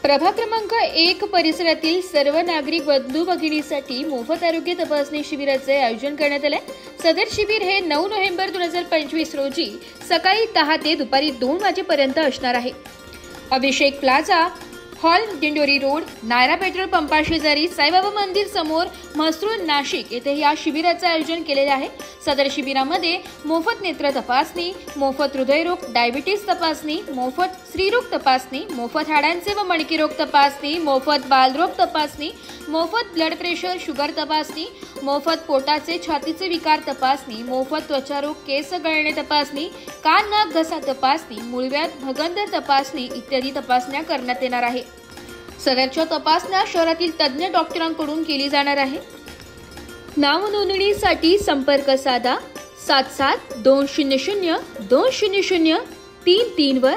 प्रभाग क्रमांक 1 परिसरातील सर्व नागरिक बंधू भगिनींसाठी मोफत आरोग्य तपासणी शिबिराचे आयोजन करण्यात आले। सदर शिबिर हे 9 नोव्हेंबर 2025 रोजी सकाळी 10 ते दुपारी 2 वाजेपर्यंत असणार आहे। Abhishek plaza hall, Dindori road, Nayara petrol पंपा शेजारी, साईबाबा मंदिर समोर, म्हसरूळ, नाशिक येथे या शिबिराचे आयोजन केलेले आहे। सदर शिबिरामध्ये मोफत नेत्र तपासणी, मोफत हृदयरोग डायबिटीज तपासणी, मोफत स्त्रीरोग तपासणी, मोफत हाडांचे व मणके रोग तपासणी, मोफत बालरोग तपासणी, मोफत ब्लड प्रेशर शुगर तपासणी, मोफत पोटाचे छातीचे विकार तपासणी, मोफत त्वचारोग केस गळणे तपासणी, कान नाक घसा तपासणी, मूळव्याध भगंदर तपासणी इत्यादी तपासण्या करण्यात येणार आहे। सदरच्या तपासण्या शहरातील तज्ञ डॉक्टरांकडून केली जाणार आहे। नाव नोंदणीसाठी संपर्क साधा 77-200-200-33 वर।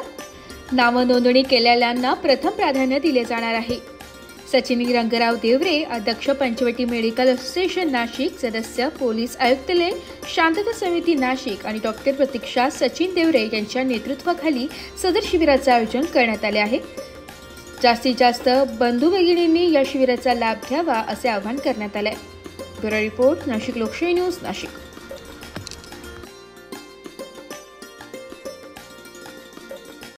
नाव नोंदणी केलेल्यांना प्रथम प्राधान्य दिले जाणार आहे। सचिन रंगराव देवरे, अध्यक्ष पंचवटी मेडिकल असोसिएशन नाशिक, सदस्य पोलीस आयुक्तालय शांतता समिती नाशिक आणि डॉक्टर प्रतीक्षा सचिन देवरे यांच्या नेतृत्वाखाली सदर शिबिराचे आयोजन करण्यात आले आहे। जास्तीत जास्त बंधू भगिनींनी या शिबिराचा लाभ घ्यावा असे आवाहन करण्यात आले आहे। ब्युरो रिपोर्ट, नाशिक लोकशाही न्यूज, नाशिक।